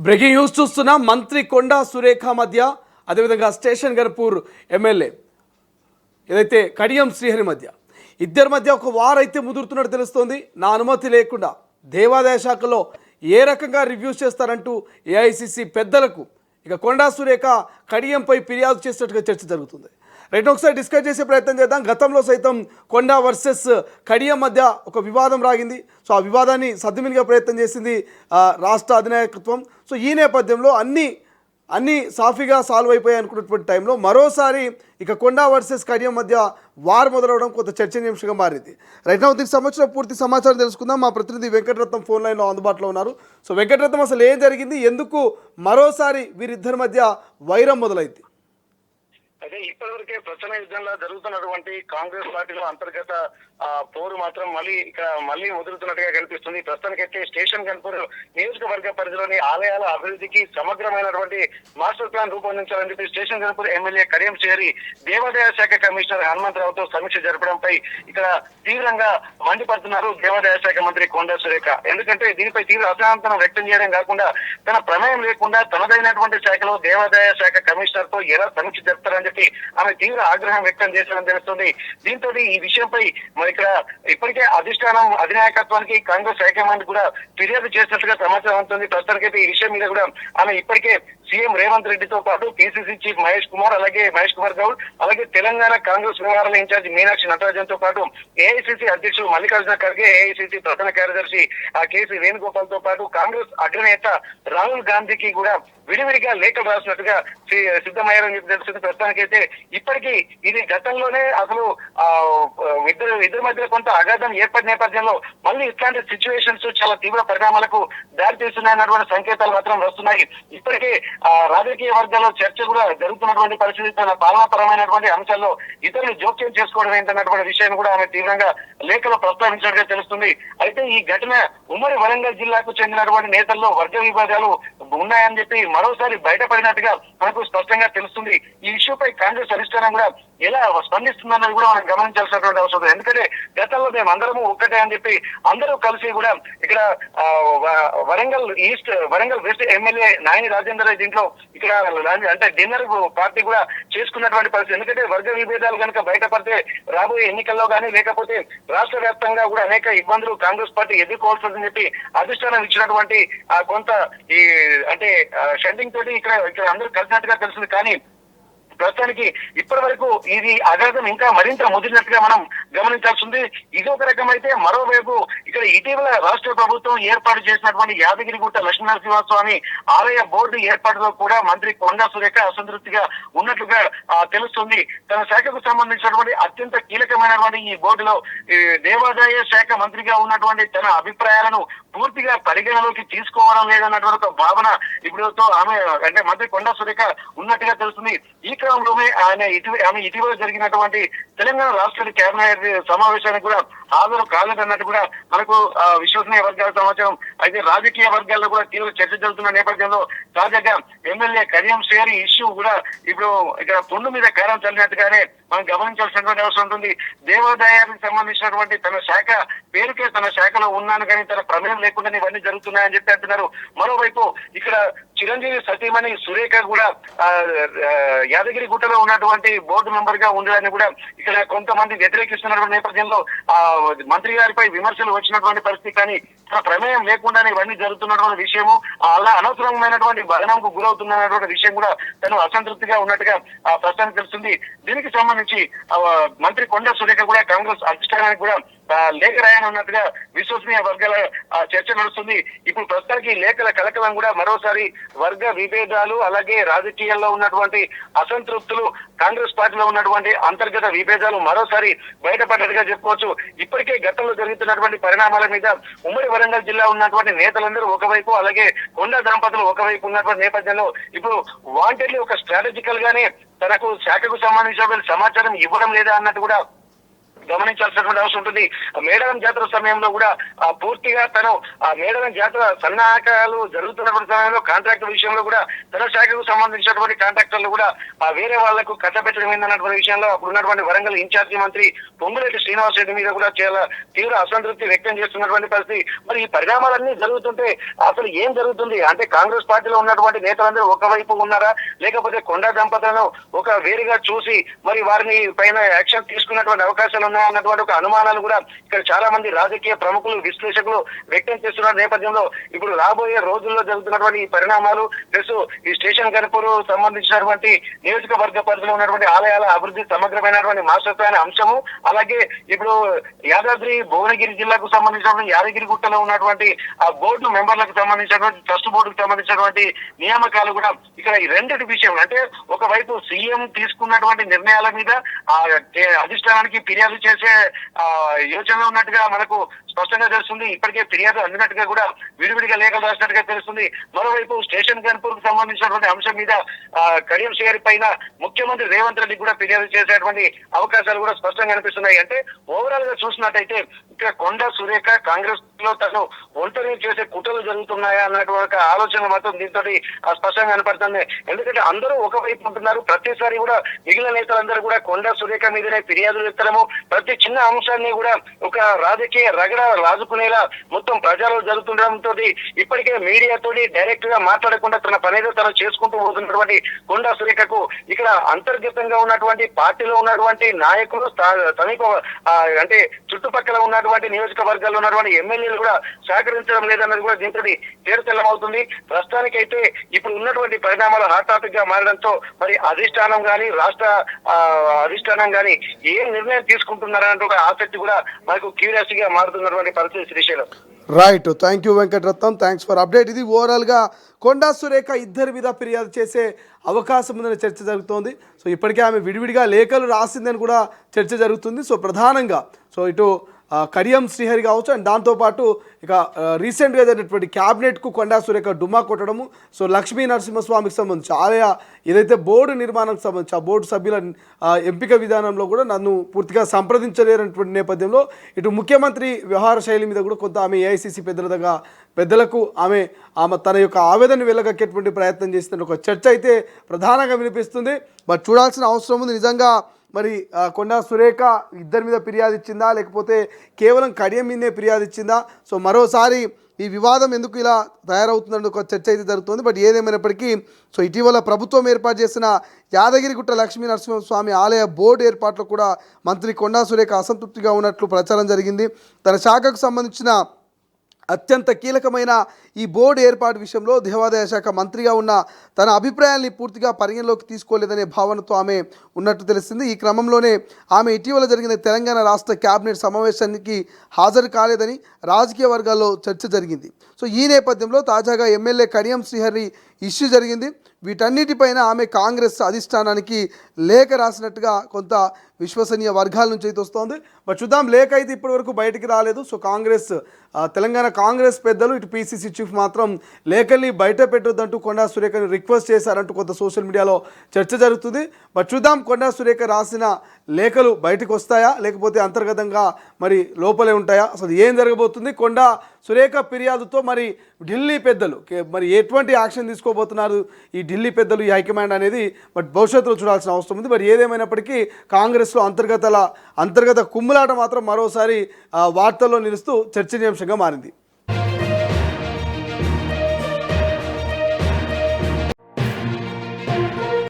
Breaking news చూస్తున్న మంత్రి కొండా సురేఖ మధ్య అదేవిధంగా స్టేషన్ గన్పూర్ ఎమ్మెల్యే ఏదైతే కడియం శ్రీహరి మధ్య ఇద్దరి మధ్య ఒక వార్ అయితే ముదురుతున్నట్టు తెలుస్తోంది. నా అనుమతి లేకుండా దేవాదాయ శాఖలో ఏ రకంగా రివ్యూస్ చేస్తారంటూ ఏఐసిసి పెద్దలకు ఇక కొండా సురేఖ కడియంపై ఫిర్యాదు చేసినట్టుగా చర్చ జరుగుతుంది. రైట్, ఒకసారి డిస్కస్ చేసే ప్రయత్నం చేద్దాం. గతంలో సైతం కొండా వర్సెస్ కడియం మధ్య ఒక వివాదం రాగింది. సో ఆ వివాదాన్ని సద్దుమినిగా ప్రయత్నం చేసింది రాష్ట్ర అధినాయకత్వం. సో ఈ నేపథ్యంలో అన్నీ సాఫీగా సాల్వ్ అయిపోయాయి అనుకున్నటువంటి టైంలో మరోసారి ఇక కొండా వర్సెస్ కడియం మధ్య వార్ మొదలవడం కొంత చర్చనీయాంశంగా మారింది. రైట్ నౌ దీనికి సంబంధించిన పూర్తి సమాచారం తెలుసుకుందాం. మా ప్రతినిధి వెంకటరత్నం ఫోన్ లైన్లో అందుబాటులో ఉన్నారు. సో వెంకటరత్నం, అసలు ఏం జరిగింది, ఎందుకు మరోసారి వీరిద్దరి మధ్య వైరం మొదలైంది? అయితే ఇప్పటివరకే ప్రచన యుద్ధంలో జరుగుతున్నటువంటి కాంగ్రెస్ పార్టీలో అంతర్గత పోరు మాత్రం మళ్ళీ ముదురుతున్నట్టుగా కనిపిస్తుంది. ప్రస్తుతానికైతే స్టేషన్ గన్పూర్ నియోజకవర్గ పరిధిలోని ఆలయాల అభివృద్ధికి సమగ్రమైనటువంటి మాస్టర్ ప్లాన్ రూపొందించాలని చెప్పి స్టేషన్ గన్పూర్ ఎమ్మెల్యే కడియం శ్రీహరి దేవాదాయ శాఖ కమిషనర్ హనుమంతరావుతో సమీక్ష జరపడంపై ఇక్కడ తీవ్రంగా మండిపడుతున్నారు దేవాదాయ శాఖ మంత్రి కొండా సురేఖ. ఎందుకంటే దీనిపై తీవ్ర అసహనం వ్యక్తం చేయడం కాకుండా తన ప్రమేయం లేకుండా తనదైనటువంటి శాఖలో దేవాదాయ శాఖ కమిషనర్ తో ఎలా సమీక్ష జరుపుతారని చెప్పి ఆమె తీవ్ర ఆగ్రహం వ్యక్తం చేశారని తెలుస్తుంది. దీంతో ఈ విషయంపై ఇక్కడ ఇప్పటికే అధినాయకత్వానికి కాంగ్రెస్ హైకమాండ్ కూడా ఫిర్యాదు చేసినట్టుగా సమాచారం ఉంటుంది. ప్రస్తుతానికైతే ఈ విషయం మీద కూడా ఆమె ఇప్పటికే సీఎం రేవంత్ రెడ్డితో పాటు పిసిసి చీఫ్ మహేష్ కుమార్ గౌడ్ అలాగే తెలంగాణ కాంగ్రెస్ వ్యవహారాల ఇన్ఛార్జి మీనాక్షి నటరాజన్ తో పాటు ఏఐసిసి అధ్యక్షుడు మల్లికార్జున ఖర్గే, ఏఐసిసి ప్రధాన కార్యదర్శి కేసీ వేణుగోపాల్ తో పాటు కాంగ్రెస్ అగ్రనేత రాహుల్ గాంధీకి కూడా విడివిడిగా లేఖలు రాసినట్టుగా సిద్ధమయ్యారని చెప్పి తెలుస్తుంది. ప్రస్తుతానికైతే ఇప్పటికీ ఇది గతంలోనే అసలు ఇద్దరి మధ్య కొంత అగాధం ఏర్పడిన నేపథ్యంలో మళ్ళీ ఇట్లాంటి సిచ్యువేషన్స్ చాలా తీవ్ర పరిణామాలకు దారితీస్తున్నాయన్నటువంటి సంకేతాలు మాత్రం వస్తున్నాయి. ఇప్పటికే రాజకీయ వర్గాల్లో చర్చ కూడా జరుగుతున్నటువంటి పరిస్థితి, తన పాలనాపరమైనటువంటి అంశాల్లో ఇతరులు జోక్యం చేసుకోవడం ఏంటన్నటువంటి విషయాన్ని కూడా ఆమె తీవ్రంగా లేఖలో ప్రస్తావించినట్టుగా తెలుస్తుంది. అయితే ఈ ఘటన ఉమ్మడి వరంగల్ జిల్లాకు చెందినటువంటి నేతల్లో వర్గ విభేదాలు ఉన్నాయని చెప్పి మరోసారి బయటపడినట్టుగా మనకు స్పష్టంగా తెలుస్తుంది. ఈ ఇష్యూపై కాంగ్రెస్ అధిష్టానం కూడా ఎలా స్పందిస్తుందన్నది కూడా మనం గమనించాల్సినటువంటి అవసరం. ఎందుకంటే గతంలో మేము అందరము ఒక్కటే అని చెప్పి అందరూ కలిసి కూడా ఇక్కడ వరంగల్ వెస్ట్ ఎమ్మెల్యే నాయని రాజేందర్ దీంట్లో ఇక్కడ అంటే డిన్నర్ పార్టీ కూడా చేసుకున్నటువంటి పరిస్థితి. ఎందుకంటే వర్గ విభేదాలు కనుక బయటపడితే రాబోయే ఎన్నికల్లో కానీ లేకపోతే రాష్ట్ర వ్యాప్తంగా కూడా అనేక ఇబ్బందులు కాంగ్రెస్ పార్టీ ఎదుర్కోవాల్సిందని చెప్పి అధిష్టానం ఇచ్చినటువంటి కొంత ఈ అంటే షెడ్డింగ్ తోటి ఇక్కడ అందరూ కలిసినట్టుగా తెలుస్తుంది. కానీ ప్రస్తుతానికి ఇప్పటి వరకు ఇది అగాధం ఇంకా మరింత ముదిరినట్టుగా మనం గమనించాల్సింది. ఇది ఒక రకం అయితే, మరోవైపు ఇక్కడ ఇటీవల రాష్ట్ర ప్రభుత్వం ఏర్పాటు చేసినటువంటి యాదగిరిగుట్ట లక్ష్మీనరసింహస్వామి ఆలయ బోర్డు ఏర్పాటులో కూడా మంత్రి కొండా సురేఖ అసంతృప్తిగా ఉన్నట్లుగా తెలుస్తుంది. తన శాఖకు సంబంధించినటువంటి అత్యంత కీలకమైనటువంటి ఈ బోర్డులో దేవాదాయ శాఖ మంత్రిగా ఉన్నటువంటి తన అభిప్రాయాలను పూర్తిగా పరిగణలోకి తీసుకోవడం లేదన్నటువంటి ఒక భావన ఇప్పుడు ఆమె అంటే మంత్రి కొండా సురేఖ ఉన్నట్టుగా తెలుస్తుంది. ఈ క్రమంలోనే ఆమె ఇటీవల జరిగినటువంటి తెలంగాణ రాష్ట్ర కేబినెట్ సమావేశానికి కూడా హాజరు కాలేదన్నట్టు కూడా మనకు విశ్వసనీయ వర్గాల సమాచారం. అయితే రాజకీయ వర్గాల్లో కూడా తీవ్ర చర్చ జరుగుతున్న నేపథ్యంలో తాజాగా ఎమ్మెల్యే కడియం శ్రీహరి ఇష్యూ కూడా ఇప్పుడు ఇక్కడ పుండు మీద కారం చల్లినట్టుగానే మనం గమనించాల్సినటువంటి అవసరం ఉంటుంది. దేవాదాయానికి సంబంధించినటువంటి తన శాఖ పేరుకే తన శాఖలో ఉన్నాను కానీ తన ప్రమేయం లేకుండా ఇవన్నీ జరుగుతున్నాయని చెప్పి అంటున్నారు. మరోవైపు ఇక్కడ చిరంజీవి సతీమణి సురేఖ కూడా యాదగిరిగుట్టలో ఉన్నటువంటి బోర్డు మెంబర్ గా ఉండడాన్ని కూడా ఇక్కడ కొంతమంది వ్యతిరేకిస్తున్నటువంటి నేపథ్యంలో మంత్రి గారిపై విమర్శలు వచ్చినటువంటి పరిస్థితి. కానీ తన ప్రమేయం లేకుండానే ఇవన్నీ జరుగుతున్నటువంటి విషయము, అలా అనవసరమైనటువంటి బదనంకు గురవుతున్నటువంటి విషయం కూడా తను అసంతృప్తిగా ఉన్నట్టుగా ప్రస్తుతానికి తెలుస్తుంది. దీనికి సంబంధించి మంత్రి కొండా సురేఖ కూడా కాంగ్రెస్ అధిష్టానానికి కూడా లేఖ రాయనున్నట్టుగా విశ్వసనీయ వర్గాల చర్చ నడుస్తుంది. ఇప్పుడు ప్రస్తుతానికి లేఖల కలకలం కూడా మరోసారి వర్గ విభేదాలు అలాగే రాజకీయాల్లో ఉన్నటువంటి అసంతృప్తులు, కాంగ్రెస్ పార్టీలో ఉన్నటువంటి అంతర్గత విభేదాలు మరోసారి బయటపడ్డట్టుగా చెప్పుకోవచ్చు. ఇప్పటికే గతంలో జరుగుతున్నటువంటి పరిణామాల మీద ఉమ్మడి వరంగల్ జిల్లా ఉన్నటువంటి నేతలందరూ ఒకవైపు అలాగే కొండా దంపతులు ఒకవైపు ఉన్నటువంటి నేపథ్యంలో ఇప్పుడు వాంటెడ్లీ ఒక స్ట్రాటజికల్ గానే తనకు శాఖకు సంబంధించిన సమాచారం ఇవ్వడం లేదా అన్నట్టు కూడా గమనించాల్సినటువంటి అవసరం ఉంటుంది. మేడారం జాతర సమయంలో కూడా పూర్తిగా తను మేడారం జాతర సన్నాహకాలు జరుగుతున్నటువంటి సమయంలో కాంట్రాక్టర్ విషయంలో కూడా తన శాఖకు సంబంధించినటువంటి కాంట్రాక్టర్లు కూడా వేరే వాళ్లకు కట్టబెట్టడం ఏందన్నటువంటి విషయంలో అప్పుడు ఉన్నటువంటి వరంగల్ ఇన్ఛార్జి మంత్రి పొంగులేటి శ్రీనివాస్ రెడ్డి మీద కూడా చాలా తీవ్ర అసంతృప్తి వ్యక్తం చేస్తున్నటువంటి పరిస్థితి. మరి ఈ పరిణామాలన్నీ జరుగుతుంటే అసలు ఏం జరుగుతుంది అంటే కాంగ్రెస్ పార్టీలో ఉన్నటువంటి నేతలందరూ ఒకవైపు ఉన్నారా, లేకపోతే కొండా దంపతులను ఒక వేరుగా చూసి మరి వారిని పైన యాక్షన్ తీసుకున్నటువంటి అవకాశాలు ఉన్నాయన్నటువంటి ఒక అనుమానాలు కూడా ఇక్కడ చాలా మంది రాజకీయ ప్రముఖులు విశ్లేషకులు వ్యక్తం చేస్తున్న నేపథ్యంలో ఇప్పుడు రాబోయే రోజుల్లో జరుగుతున్నటువంటి ఈ పరిణామాలు ప్లస్ ఈ స్టేషన్ గణపూర్ సంబంధించినటువంటి నియోజకవర్గ పరిధిలో ఉన్నటువంటి ఆలయాల అభివృద్ధి సమగ్రమైనటువంటి మాస్టర్ ప్లాన్ అంశము, అలాగే ఇప్పుడు యాదాద్రి భువనగిరి జిల్లాకు సంబంధించినటువంటి యాదగిరిగుట్టలో ఉన్నటువంటి ఆ బోర్డు మెంబర్లకు సంబంధించినటువంటి ట్రస్ట్ బోర్డుకు సంబంధించినటువంటి నియామకాలు కూడా ఇక్కడ ఈ రెండింటి విషయం అంటే ఒకవైపు సీఎం తీసుకున్నటువంటి నిర్ణయాల మీద అధిష్టానానికి ఫిర్యాదు చేసే యోచనలో ఉన్నట్టుగా మనకు స్పష్టంగా తెలుస్తుంది. ఇప్పటికే ఫిర్యాదు అందినట్టుగా కూడా విడివిడిగా లేఖలు రాసినట్టుగా తెలుస్తుంది. మరోవైపు స్టేషన్ గన్పూర్ కు సంబంధించినటువంటి అంశం మీద కడియం శ్రీహరి పైన ముఖ్యమంత్రి రేవంత్ రెడ్డి కూడా ఫిర్యాదు చేసేటువంటి అవకాశాలు కూడా స్పష్టంగా కనిపిస్తున్నాయి. అంటే ఓవరాల్ గా చూసినట్టయితే ఇక్కడ కొండా సురేఖ కాంగ్రెస్ లో తను ఒంటరి చేసే కుట్రలు జరుగుతున్నాయా అన్నటువంటి ఆలోచన మాత్రం దీంతో స్పష్టంగా కనపడుతుంది. ఎందుకంటే అందరూ ఒకవైపు ఉంటున్నారు. ప్రతిసారి కూడా మిగిలిన నేతలందరూ కూడా కొండా సురేఖ మీదనే ఫిర్యాదులు ఎత్తడము, ప్రతి చిన్న అంశాన్ని కూడా ఒక రాజకీయ రగడ రాజుకునేలా మొత్తం ప్రజలు జరుగుతుండడంతో ఇప్పటికే మీడియాతోటి డైరెక్ట్ గా మాట్లాడకుండా తన పనేదో తను చేసుకుంటూ పోతున్నటువంటి కొండా సురేఖకు ఇక్కడ అంతర్గతంగా ఉన్నటువంటి పార్టీలో ఉన్నటువంటి నాయకులు సమీప అంటే చుట్టుపక్కల ఉన్నటువంటి నియోజకవర్గాల్లో ఉన్నటువంటి ఎమ్మెల్యేలు కూడా సహకరించడం లేదన్నది కూడా దీంతో తేరుతెల్లమవుతుంది. ప్రస్తుతానికైతే ఇప్పుడు ఉన్నటువంటి పరిణామాలు హాట్ టాపిక్ గా మారడంతో మరి అధిష్టానం గాని రాష్ట్ర అధిష్టానం గాని ఏం నిర్ణయం తీసుకుంటున్నారనే ఒక ఆసక్తి కూడా మనకు క్యూరియాసిటీగా మారుతున్నటువంటి పరిస్థితి Srisailam. Right, thank you Venkataratnam, thanks for update. ఇది ఓవరాల్గా కొండా సురేఖ ఇద్దరి మీద ఫిర్యాదు చేసే అవకాశం ఉందని చర్చ జరుగుతోంది. సో ఇప్పటికే ఆమె విడివిడిగా లేఖలు రాసిందని కూడా చర్చ జరుగుతుంది. సో ప్రధానంగా ఇటు కడియం శ్రీహరి కావచ్చు అండ్ దాంతోపాటు ఇక రీసెంట్గా జరిగినటువంటి క్యాబినెట్కు కొండా సురేఖ డుమ్మా కొట్టడము. సో లక్ష్మీ నరసింహస్వామికి సంబంధించి ఆలయ ఏదైతే బోర్డు నిర్మాణానికి సంబంధించి ఆ బోర్డు సభ్యుల ఎంపిక విధానంలో కూడా నన్ను పూర్తిగా సంప్రదించలేనటువంటి నేపథ్యంలో ఇటు ముఖ్యమంత్రి వ్యవహార శైలి మీద కూడా కొంత ఆమె ఏఐసిసి పెద్దలకు ఆమె తన యొక్క ఆవేదన వెళ్ళగక్కేటువంటి ప్రయత్నం చేస్తున్న ఒక చర్చ అయితే ప్రధానంగా వినిపిస్తుంది. బట్ చూడాల్సిన అవసరం ఉంది నిజంగా. మరి కొండా సురేఖ ఇద్దరి మీద ఫిర్యాదు ఇచ్చిందా, లేకపోతే కేవలం కడియం మీదే ఫిర్యాదు ఇచ్చిందా? సో మరోసారి ఈ వివాదం ఎందుకు ఇలా తయారవుతుందని ఒక చర్చ అయితే జరుగుతుంది. బట్ ఏదేమైనప్పటికీ ఇటీవల ప్రభుత్వం ఏర్పాటు చేసిన యాదగిరిగుట్ట లక్ష్మీ నరసింహస్వామి ఆలయ బోర్డు ఏర్పాట్లో కూడా మంత్రి కొండా సురేఖ అసంతృప్తిగా ఉన్నట్లు ప్రచారం జరిగింది. తన శాఖకు సంబంధించిన అత్యంత కీలకమైన ఈ బోర్డు ఏర్పాటు విషయంలో దేవాదాయ శాఖ మంత్రిగా ఉన్న తన అభిప్రాయాల్ని పూర్తిగా పరిగణలోకి తీసుకోలేదనే భావనతో ఆమె ఉన్నట్టు తెలిసింది. ఈ క్రమంలోనే ఆమె ఇటీవల జరిగిన తెలంగాణ రాష్ట్ర కేబినెట్ సమావేశానికి హాజరు కాలేదని రాజకీయ వర్గాల్లో చర్చ జరిగింది. ఈ నేపథ్యంలో తాజాగా ఎమ్మెల్యే కడియం శ్రీహరి ఇష్యూ జరిగింది. వీటన్నిటిపైన ఆమె కాంగ్రెస్ అధిష్టానానికి లేఖ రాసినట్టుగా కొంత విశ్వసనీయ వర్గాల నుంచి అయితే వస్తోంది. బట్ చూద్దాం, లేఖ అయితే ఇప్పటివరకు బయటికి రాలేదు. కాంగ్రెస్ తెలంగాణ కాంగ్రెస్ పెద్దలు ఇటు పిసిసి చీఫ్ మాత్రం లేఖల్ని బయట పెట్టొద్దంటూ కొండా సురేఖని రిక్వెస్ట్ చేశారంటూ కొంత సోషల్ మీడియాలో చర్చ జరుగుతుంది. బట్ చూద్దాం, కొండా సురేఖ రాసిన లేఖలు బయటకు వస్తాయా, లేకపోతే అంతర్గతంగా మరి లోపలే ఉంటాయా, అసలు ఏం జరగబోతుంది? కొండా సురేఖ ఫిర్యాదుతో మరి ఢిల్లీ పెద్దలు మరి ఎటువంటి యాక్షన్ తీసుకోబోతున్నారు ఈ ఢిల్లీ పెద్దలు, ఈ హైకమాండ్ అనేది బట్ భవిష్యత్తులో చూడాల్సిన అవసరం ఉంది. మరి ఏదేమైనప్పటికీ కాంగ్రెస్లో అంతర్గత కుమ్ములాట మాత్రం మరోసారి వార్తల్లో నిలుస్తూ చర్చనీయాంశంగా మారింది.